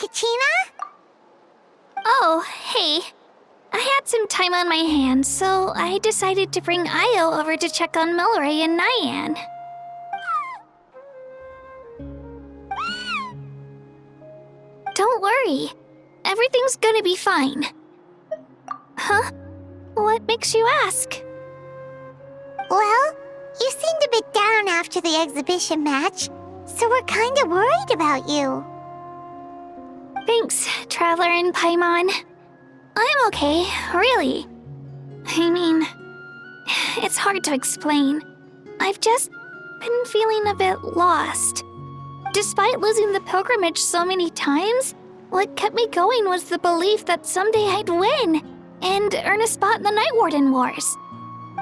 medicina? Oh, hey. I had some time on my hands, so I decided to bring Io over to check on Milray and Nyan. Don't worry. Everything's gonna be fine. Huh? What makes you ask? Well, you seemed a bit down after the exhibition match, so we're kinda worried about you. Thanks, Traveler and Paimon. I'm okay, really. I mean, it's hard to explain. I've just been feeling a bit lost. Despite losing the pilgrimage so many times, what kept me going was the belief that someday I'd win and earn a spot in the Night Warden Wars.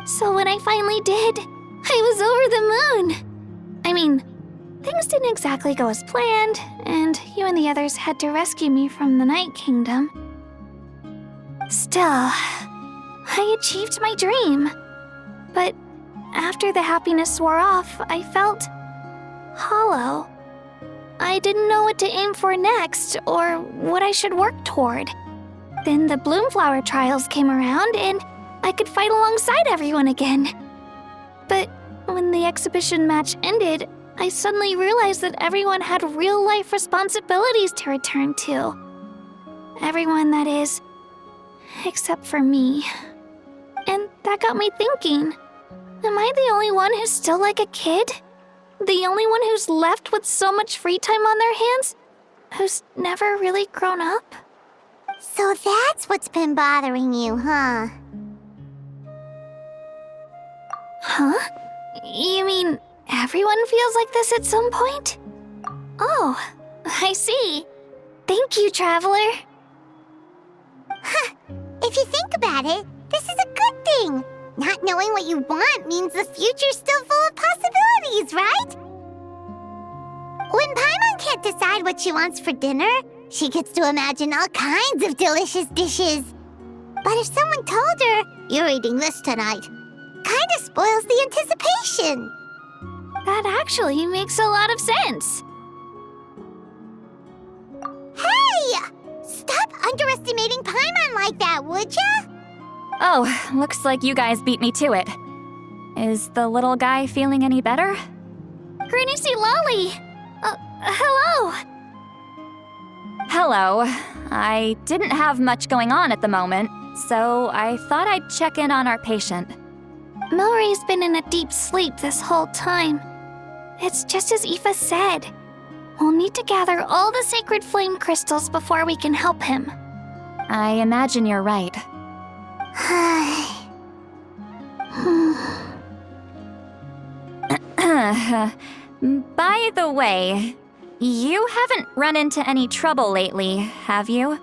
So when I finally did, I was over the moon. I mean, things didn't exactly go as planned, and you and the others had to rescue me from the Night Kingdom. Still, I achieved my dream. But after the happiness wore off, I felt hollow. I didn't know what to aim for next or what I should work toward. Then the Bloomflower trials came around and I could fight alongside everyone again. But when the exhibition match ended, I suddenly realized that everyone had real-life responsibilities to return to. Everyone, that is, except for me. And that got me thinking, am I the only one who's still like a kid? The only one who's left with so much free time on their hands? Who's never really grown up? So that's what's been bothering you, huh? Huh? You mean everyone feels like this at some point? Oh, I see. Thank you, Traveler. Huh. If you think about it, this is a good thing. Not knowing what you want means the future's still full of possibilities, right? When Paimon can't decide what she wants for dinner, she gets to imagine all kinds of delicious dishes. But if someone told her, "You're eating this tonight," kinda spoils the anticipation. That actually makes a lot of sense. Hey! Stop underestimating Paimon like that, would ya? Oh, looks like you guys beat me to it. Is the little guy feeling any better? Granny C. Lolly! Hello! Hello. I didn't have much going on at the moment, so I thought I'd check in on our patient. Milray's been in a deep sleep this whole time. It's just as Aoife said. We'll need to gather all the sacred flame crystals before we can help him. I imagine you're right. By the way, you haven't run into any trouble lately, have you?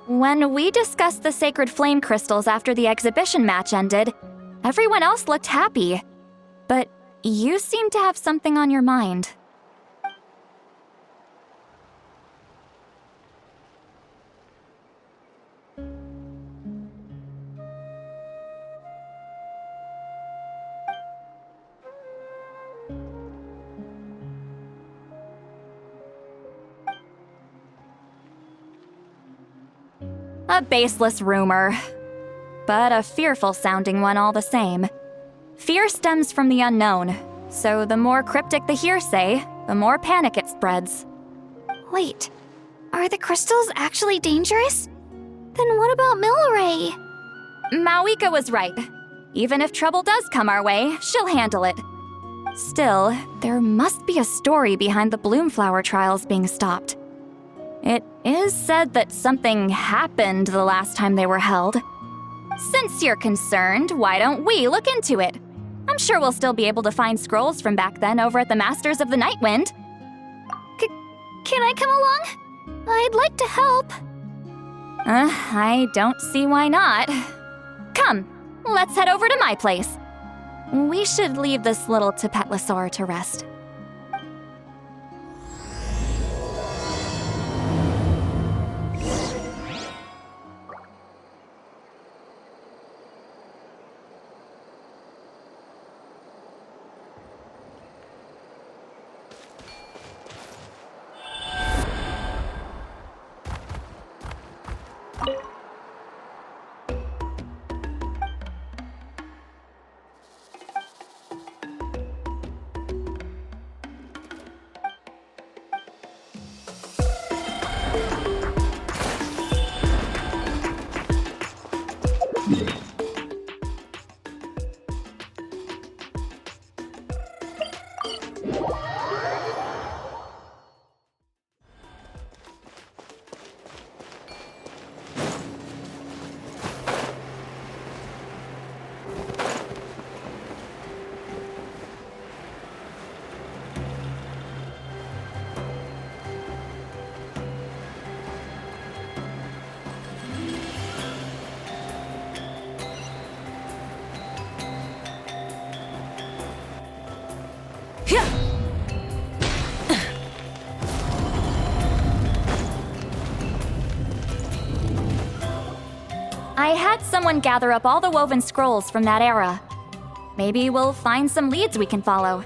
When we discussed the sacred flame crystals after the exhibition match ended, everyone else looked happy. But you seem to have something on your mind. A baseless rumor, but a fearful-sounding one all the same. Fear stems from the unknown, so the more cryptic the hearsay, the more panic it spreads. Wait, are the crystals actually dangerous? Then what about Milray? Mawika was right. Even if trouble does come our way, she'll handle it. Still, there must be a story behind the Bloomflower trials being stopped. It is said that something happened the last time they were held. Since you're concerned, why don't we look into it? I'm sure we'll still be able to find scrolls from back then over at the Masters of the Nightwind. Can I come along? I'd like to help. I don't see why not. Come, let's head over to my place. We should leave this little Tepetlosaur to rest. I had someone gather up all the woven scrolls from that era. Maybe we'll find some leads we can follow.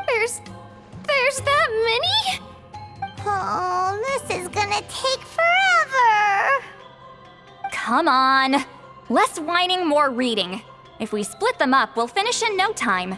There's that many? Oh, this is gonna take forever. Come on! Less whining, more reading. If we split them up, we'll finish in no time.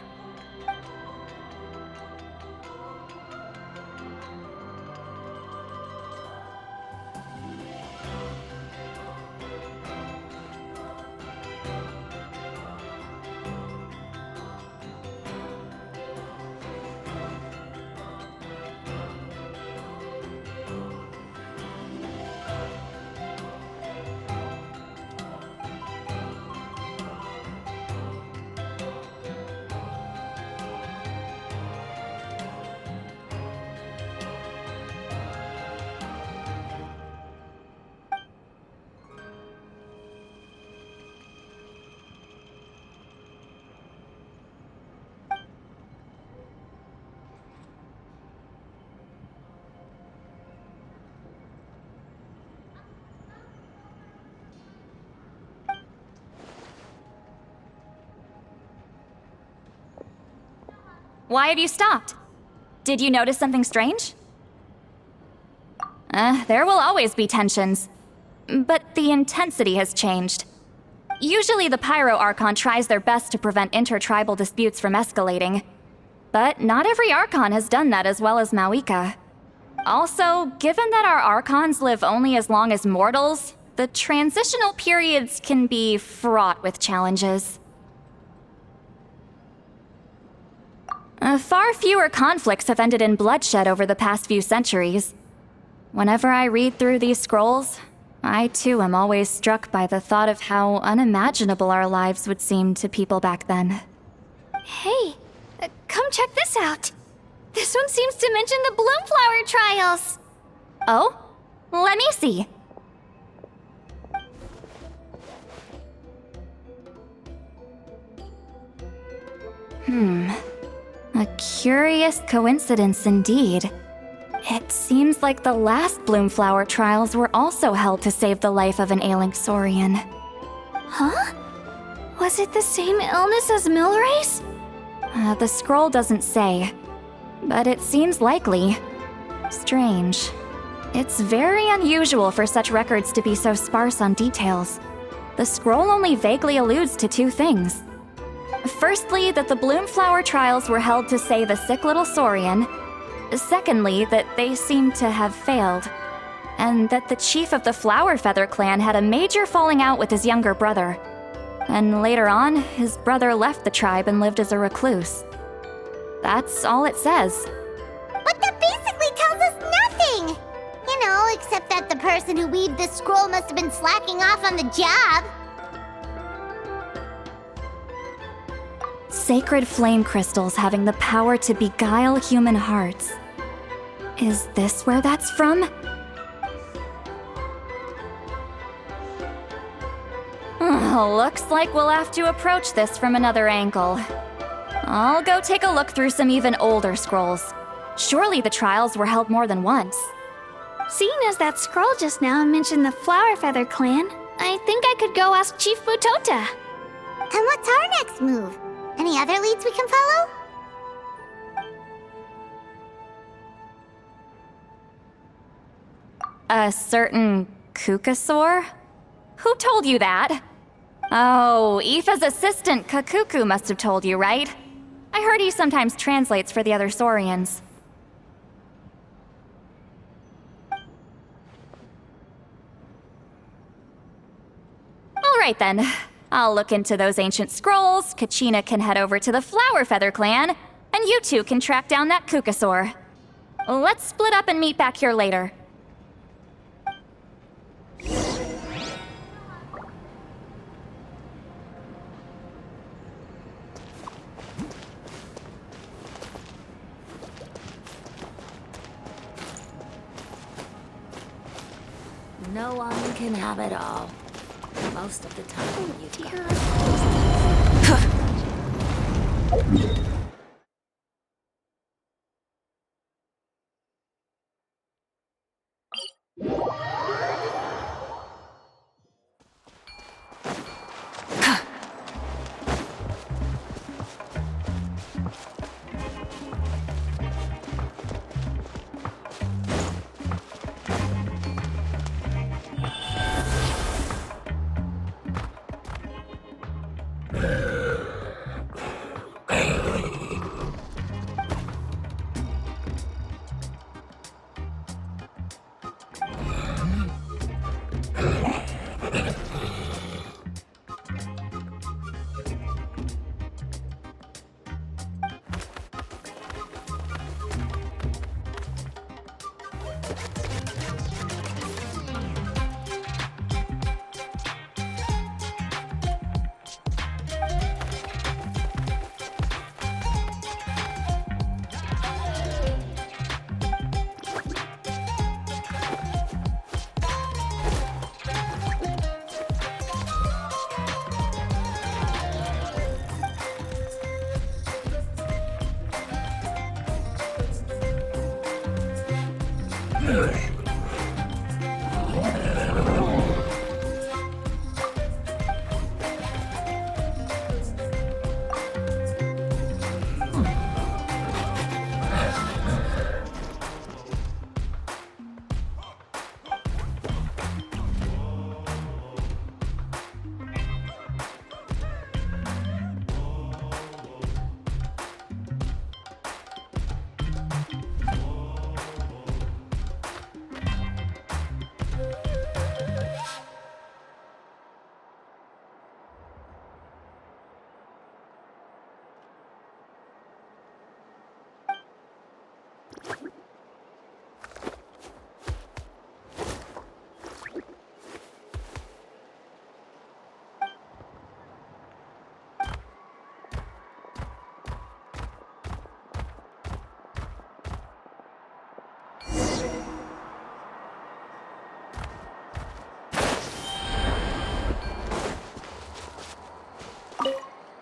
Why have you stopped? Did you notice something strange? There will always be tensions. But the intensity has changed. Usually the Pyro Archon tries their best to prevent intertribal disputes from escalating. But not every Archon has done that as well as Mauika. Also, given that our Archons live only as long as mortals, the transitional periods can be fraught with challenges. Far fewer conflicts have ended in bloodshed over the past few centuries. Whenever I read through these scrolls, I too am always struck by the thought of how unimaginable our lives would seem to people back then. Hey, come check this out. This one seems to mention the Bloomflower trials. Oh? Let me see. A curious coincidence indeed. It seems like the last Bloomflower trials were also held to save the life of an ailing Saurian. Huh? Was it the same illness as Milrace? The scroll doesn't say, but it seems likely. Strange. It's very unusual for such records to be so sparse on details. The scroll only vaguely alludes to two things. Firstly, that the Bloomflower trials were held to save a sick little Saurian. Secondly, that they seem to have failed. And that the chief of the Flower Feather clan had a major falling out with his younger brother. And later on, his brother left the tribe and lived as a recluse. That's all it says. But that basically tells us nothing! You know, except that the person who weaved this scroll must have been slacking off on the job. Sacred flame crystals having the power to beguile human hearts. Is this where that's from? Looks like we'll have to approach this from another angle. I'll go take a look through some even older scrolls. Surely the trials were held more than once. Seeing as that scroll just now mentioned the Flower Feather clan, I think I could go ask Chief Butota. And what's our next move? Any other leads we can follow? A certain Kukasaur? Who told you that? Oh, Aoife's assistant, Kakuku, must have told you, right? I heard he sometimes translates for the other Saurians. Alright then. I'll look into those ancient scrolls, Kachina can head over to the Flower Feather clan, and you two can track down that Kukasaur. Let's split up and meet back here later. No one can have it all. Most of the time, you dear.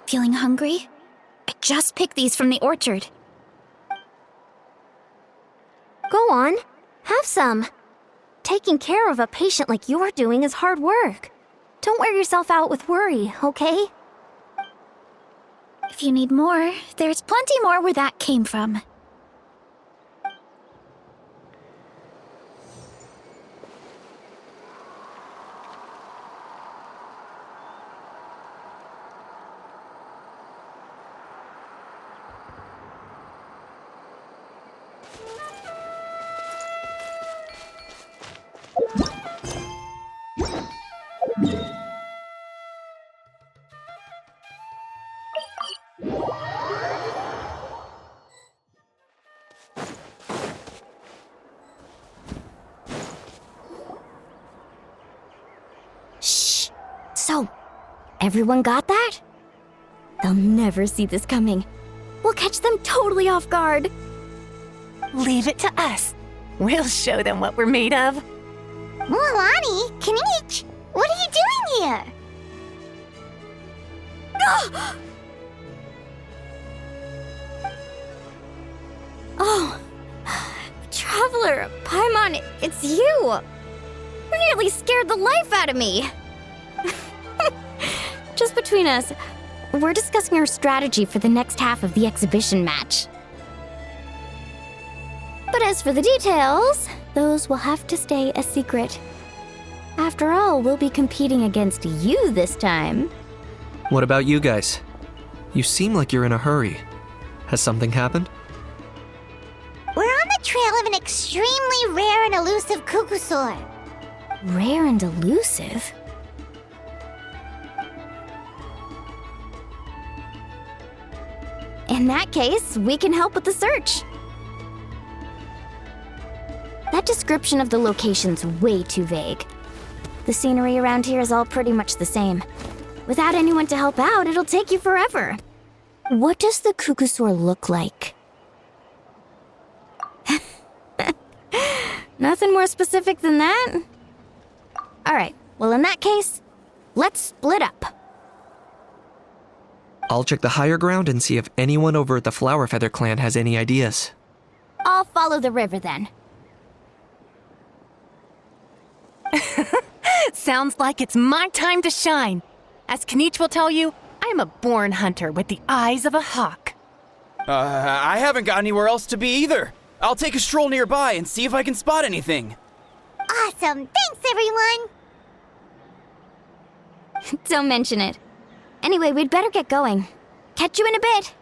Feeling hungry? I just picked these from the orchard. Go on, have some. Taking care of a patient like you're doing is hard work. Don't wear yourself out with worry, okay? If you need more, there's plenty more where that came from. Shh. So, everyone got that? They'll never see this coming. We'll catch them totally off guard. Leave it to us. We'll show them what we're made of. Mualani, Kanich, what are you doing here? Oh, Traveler, Paimon, it's you! You nearly scared the life out of me! Just between us, we're discussing our strategy for the next half of the exhibition match. But as for the details, those will have to stay a secret. After all, we'll be competing against you this time. What about you guys? You seem like you're in a hurry. Has something happened? We're on the trail of an extremely rare and elusive cuckoosaur. Rare and elusive? In that case, we can help with the search. That description of the location's way too vague. The scenery around here is all pretty much the same. Without anyone to help out, it'll take you forever. What does the cuckoosaur look like? Nothing more specific than that? Alright, well in that case, let's split up. I'll check the higher ground and see if anyone over at the Flower Feather clan has any ideas. I'll follow the river then. Sounds like it's my time to shine. As Kanich will tell you, I'm a born hunter with the eyes of a hawk. I haven't got anywhere else to be either. I'll take a stroll nearby and see if I can spot anything. Awesome, thanks everyone! Don't mention it. Anyway, we'd better get going. Catch you in a bit.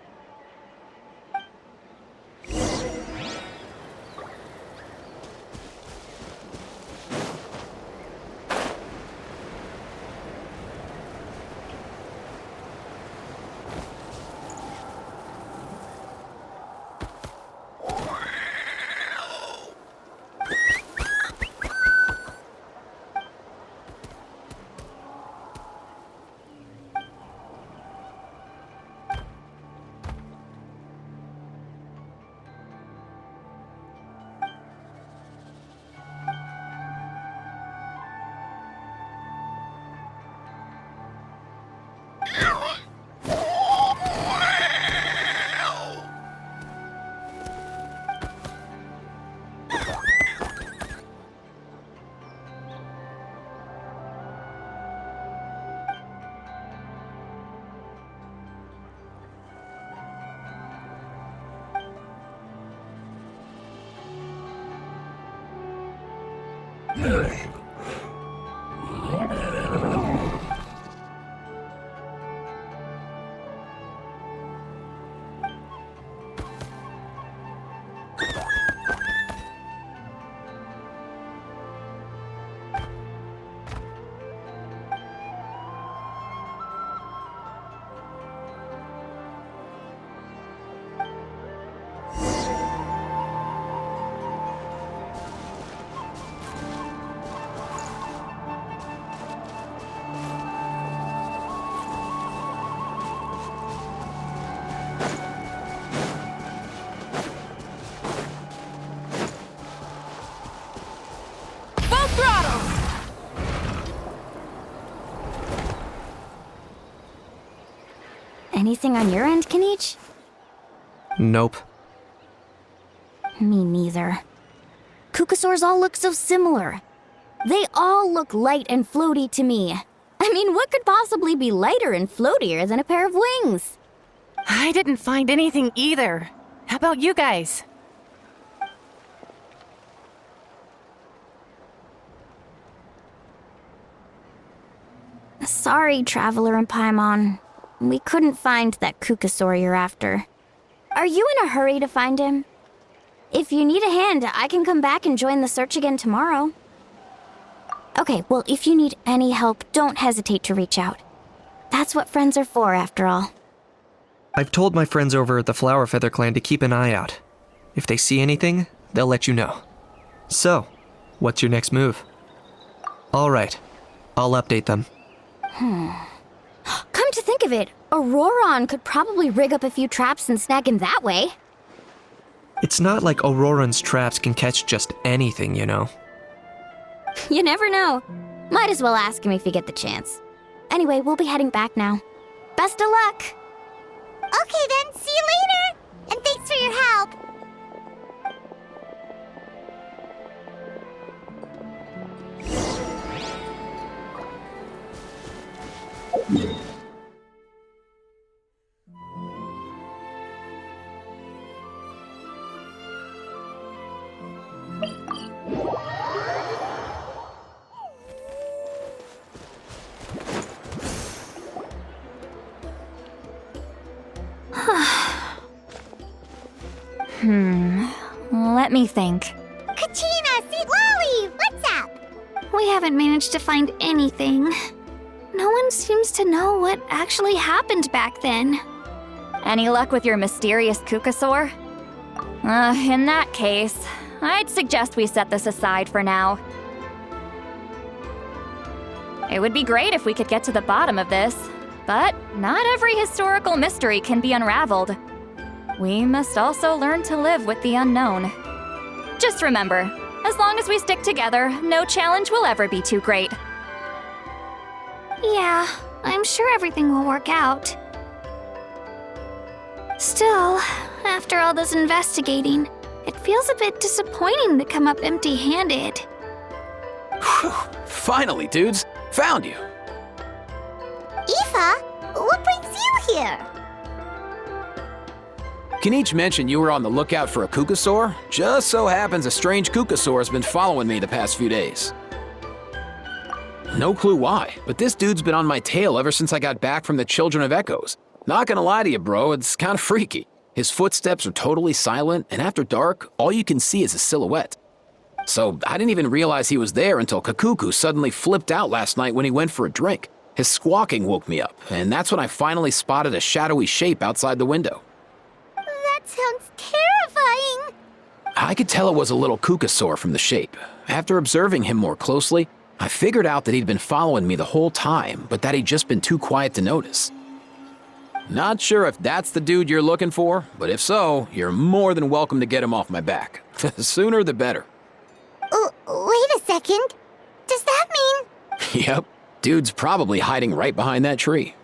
Anything on your end, Kinich? Nope. Me neither. Kukasaurs all look so similar. They all look light and floaty to me. I mean, what could possibly be lighter and floatier than a pair of wings? I didn't find anything either. How about you guys? Sorry, Traveler and Paimon. We couldn't find that Kukasaur you're after. Are you in a hurry to find him? If you need a hand, I can come back and join the search again tomorrow. Okay, well, if you need any help, don't hesitate to reach out. That's what friends are for, after all. I've told my friends over at the Flower Feather Clan to keep an eye out. If they see anything, they'll let you know. So, what's your next move? All right, I'll update them. Come to think of it, Auroron could probably rig up a few traps and snag him that way. It's not like Auroran's traps can catch just anything, you know. You never know. Might as well ask him if you get the chance. Anyway, we'll be heading back now. Best of luck! Okay then, see you later! And thanks for your help! Let me think. Kachina, Sweet Lolly, what's up? We haven't managed to find anything. No one seems to know what actually happened back then. Any luck with your mysterious Kukasaur? In that case, I'd suggest we set this aside for now. It would be great if we could get to the bottom of this, but not every historical mystery can be unraveled. We must also learn to live with the unknown. Just remember, as long as we stick together, no challenge will ever be too great. Yeah, I'm sure everything will work out. Still, after all this investigating, it feels a bit disappointing to come up empty-handed. Finally, dudes. Found you. Aoife, what brings you here? Kinich mentioned you were on the lookout for a Kukasaur. Just so happens a strange Kukasaur has been following me the past few days. No clue why, but this dude's been on my tail ever since I got back from the Children of Echoes. Not gonna lie to you, bro, it's kinda freaky. His footsteps are totally silent, and after dark, all you can see is a silhouette. So I didn't even realize he was there until Kakuku suddenly flipped out last night when he went for a drink. His squawking woke me up, and that's when I finally spotted a shadowy shape outside the window. That sounds terrifying. I could tell it was a little Kukasaur from the shape. After observing him more closely, I figured out that he'd been following me the whole time, but that he'd just been too quiet to notice. Not sure if that's the dude you're looking for, but if so, you're more than welcome to get him off my back. The sooner the better. Wait a second. Does that mean... Yep, dude's probably hiding right behind that tree.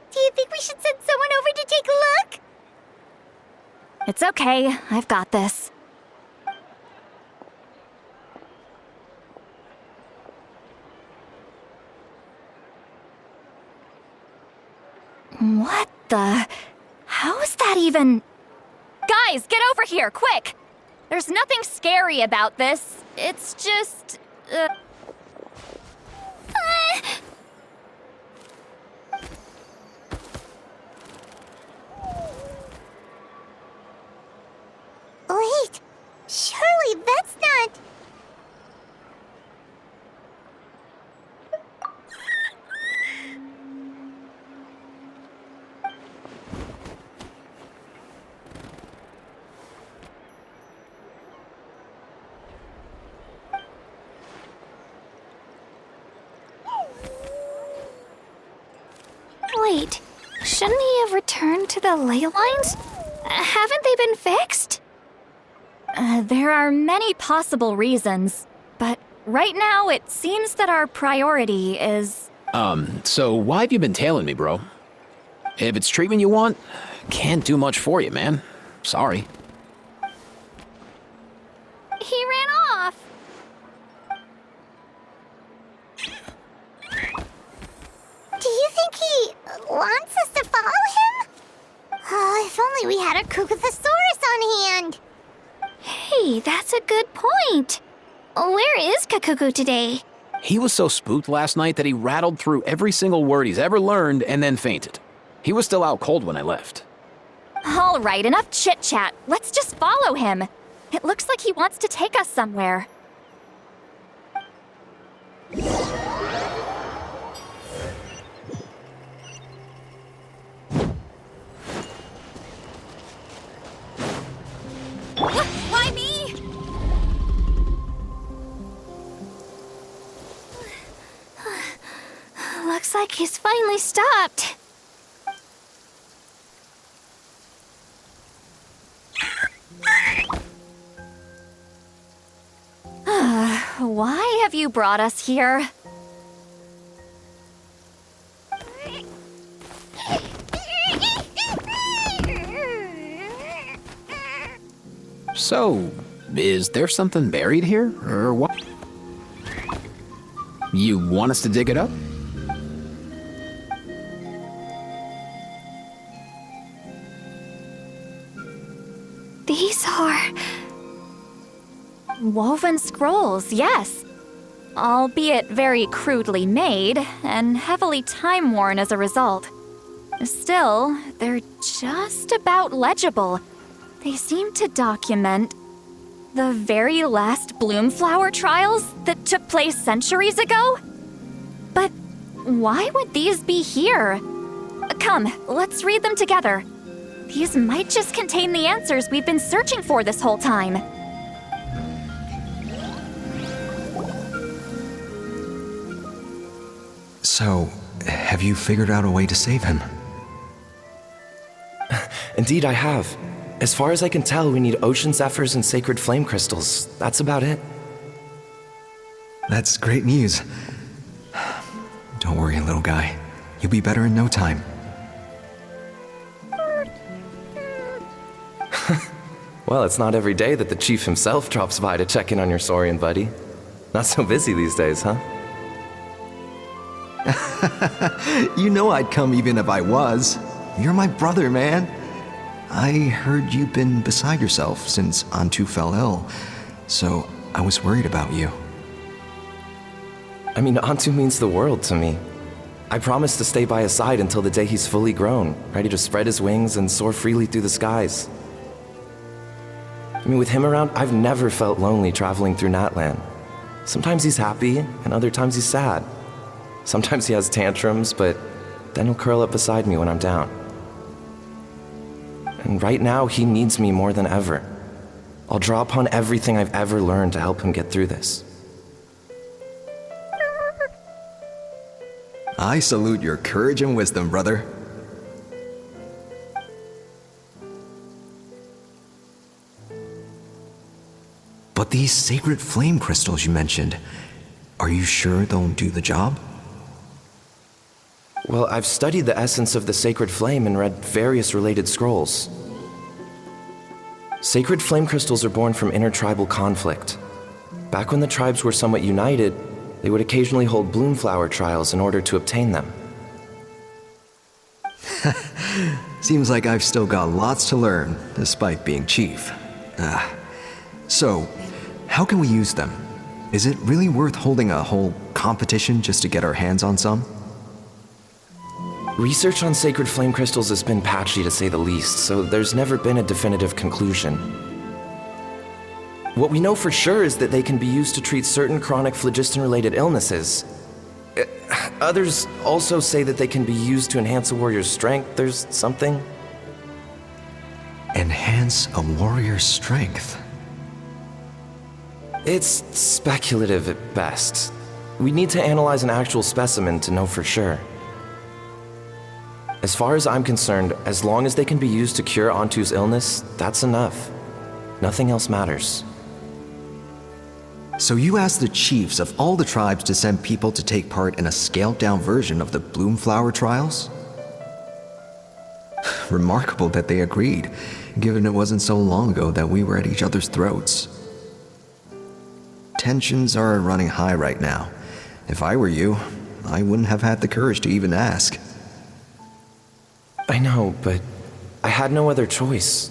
Do you think we should send someone over to take a look? It's okay, I've got this. What the... How is that even... Guys, get over here, quick! There's nothing scary about this. It's just... Wait, surely that's not... Wait, shouldn't he have returned to the ley lines? Haven't they been fixed? There are many possible reasons, but right now it seems that our priority is... So why have you been tailing me, bro? If it's treatment you want, can't do much for you, man. Sorry. He ran off. Do you think he wants us to follow him? Oh, if only we had a Kukuthosaurus on hand. Hey, that's a good point. Where is Kakuku today? He was so spooked last night that he rattled through every single word he's ever learned and then fainted. He was still out cold when I left. All right, enough chit-chat. Let's just follow him. It looks like he wants to take us somewhere. Why me? Looks like he's finally stopped. Why have you brought us here? So, is there something buried here, or what? You want us to dig it up? These are... Woven scrolls, yes. Albeit very crudely made, and heavily time-worn as a result. Still, they're just about legible. They seem to document the very last bloomflower trials that took place centuries ago? But why would these be here? Come, let's read them together. These might just contain the answers we've been searching for this whole time. So, have you figured out a way to save him? Indeed, I have. As far as I can tell, we need ocean zephyrs and sacred flame crystals. That's about it. That's great news. Don't worry, little guy. You'll be better in no time. Well, it's not every day that the chief himself drops by to check in on your saurian buddy. Not so busy these days, huh? You know I'd come even if I was. You're my brother, man. I heard you've been beside yourself since Antu fell ill, so I was worried about you. I mean, Antu means the world to me. I promised to stay by his side until the day he's fully grown, ready to spread his wings and soar freely through the skies. I mean, with him around, I've never felt lonely traveling through Natland. Sometimes he's happy, and other times he's sad. Sometimes he has tantrums, but then he'll curl up beside me when I'm down. And right now, he needs me more than ever. I'll draw upon everything I've ever learned to help him get through this. I salute your courage and wisdom, brother. But these sacred flame crystals you mentioned, are you sure they'll do the job? Well, I've studied the essence of the sacred flame and read various related scrolls. Sacred flame crystals are born from intertribal conflict. Back when the tribes were somewhat united, they would occasionally hold bloomflower trials in order to obtain them. Seems like I've still got lots to learn, despite being chief. So, how can we use them? Is it really worth holding a whole competition just to get our hands on some? Research on sacred flame crystals has been patchy to say the least, so there's never been a definitive conclusion. What we know for sure is that they can be used to treat certain chronic phlogiston-related illnesses. Others also say that they can be used to enhance a warrior's strength. There's something. Enhance a warrior's strength? It's speculative at best. We need to analyze an actual specimen to know for sure. As far as I'm concerned, as long as they can be used to cure Antu's illness, that's enough. Nothing else matters. So you asked the chiefs of all the tribes to send people to take part in a scaled-down version of the Bloomflower trials? Remarkable that they agreed, given it wasn't so long ago that we were at each other's throats. Tensions are running high right now. If I were you, I wouldn't have had the courage to even ask. I know, but I had no other choice.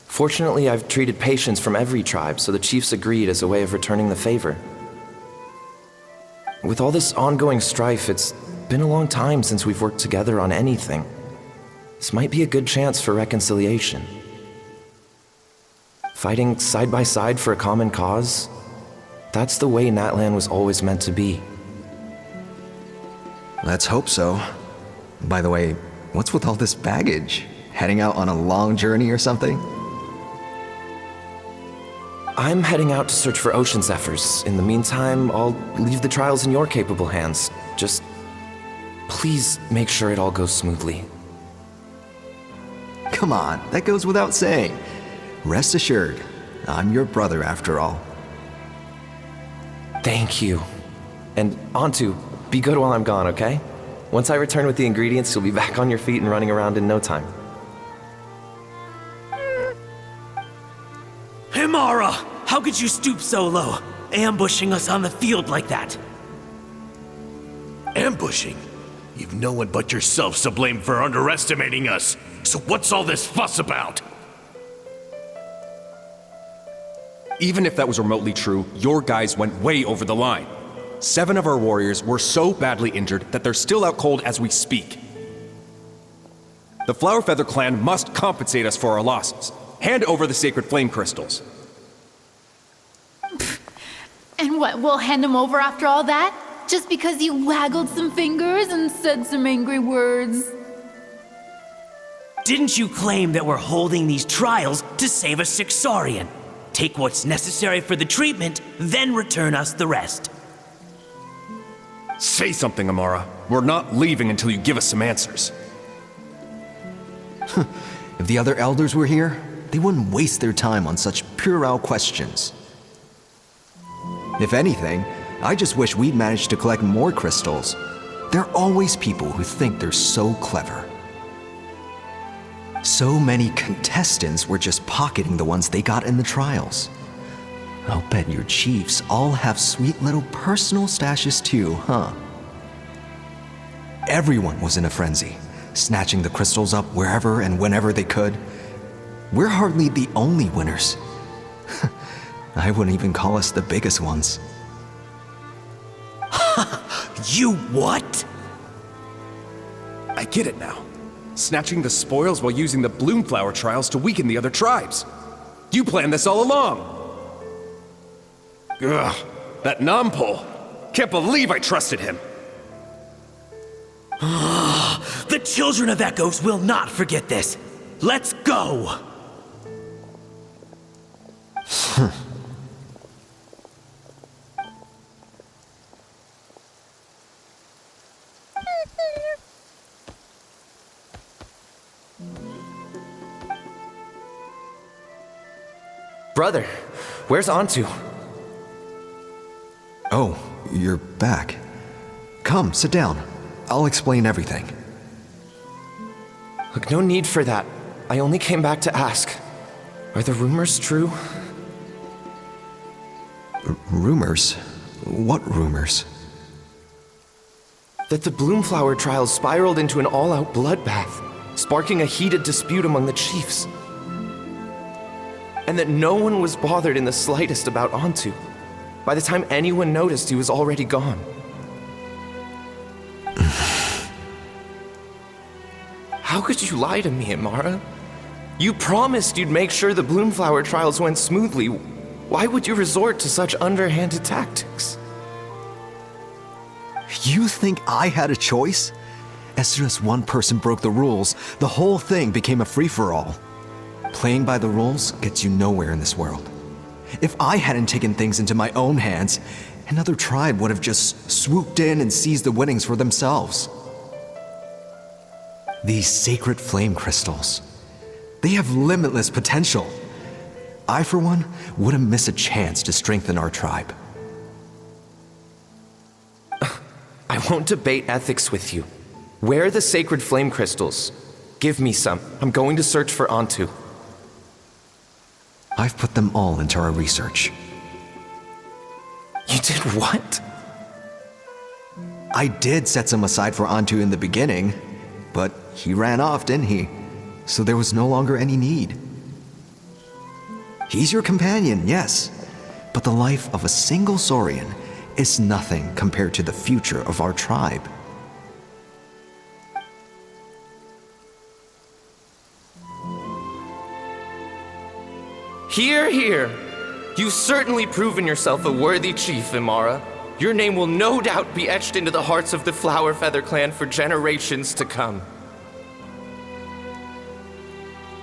Fortunately, I've treated patients from every tribe, so the chiefs agreed as a way of returning the favor. With all this ongoing strife, it's been a long time since we've worked together on anything. This might be a good chance for reconciliation. Fighting side by side for a common cause, that's the way Natlan was always meant to be. Let's hope so. By the way, what's with all this baggage? Heading out on a long journey or something? I'm heading out to search for ocean zephyrs. In the meantime, I'll leave the trials in your capable hands. Just please make sure it all goes smoothly. Come on, that goes without saying. Rest assured, I'm your brother after all. Thank you. And Antu, be good while I'm gone, okay? Once I return with the ingredients, you'll be back on your feet and running around in no time. Himara! How could you stoop so low, ambushing us on the field like that? Ambushing? You've no one but yourself to blame for underestimating us. So what's all this fuss about? Even if that was remotely true, your guys went way over the line. 7 of our warriors were so badly injured that they're still out cold as we speak. The Flower Feather clan must compensate us for our losses. Hand over the sacred flame crystals. And what, we'll hand him over after all that? Just because you waggled some fingers and said some angry words? Didn't you claim that we're holding these trials to save a Sixarian? Take what's necessary for the treatment, then return us the rest. Say something, Amara. We're not leaving until you give us some answers. If the other elders were here, they wouldn't waste their time on such puerile questions. If anything, I just wish we'd managed to collect more crystals. There are always people who think they're so clever. So many contestants were just pocketing the ones they got in the trials. I'll bet your chiefs all have sweet little personal stashes too, huh? Everyone was in a frenzy, snatching the crystals up wherever and whenever they could. We're hardly the only winners. I wouldn't even call us the biggest ones. You what? I get it now. Snatching the spoils while using the Bloomflower trials to weaken the other tribes. You planned this all along. Ugh, that Nampole. Can't believe I trusted him. The children of Echoes will not forget this. Let's go! Brother, where's Antu? Oh, you're back. Come, sit down. I'll explain everything. Look, no need for that. I only came back to ask. Are the rumors true? Rumors? What rumors? That the Bloomflower trials spiraled into an all-out bloodbath. sparking a heated dispute among the chiefs. And that no one was bothered in the slightest about Antu. By the time anyone noticed, he was already gone. How could you lie to me, Amara? You promised you'd make sure the Bloomflower trials went smoothly. Why would you resort to such underhanded tactics? You think I had a choice? As soon as one person broke the rules, the whole thing became a free-for-all. Playing by the rules gets you nowhere in this world. If I hadn't taken things into my own hands, another tribe would have just swooped in and seized the winnings for themselves. These sacred flame crystals, they have limitless potential. I, for one, wouldn't miss a chance to strengthen our tribe. I won't debate ethics with you. Where are the sacred flame crystals? Give me some. I'm going to search for Antu. I've put them all into our research. You did what? I did set some aside for Antu in the beginning, but he ran off, didn't he? So there was no longer any need. He's your companion, yes, but the life of a single Saurian is nothing compared to the future of our tribe. Hear, hear. You've certainly proven yourself a worthy chief, Imara. Your name will no doubt be etched into the hearts of the Flower Feather clan for generations to come.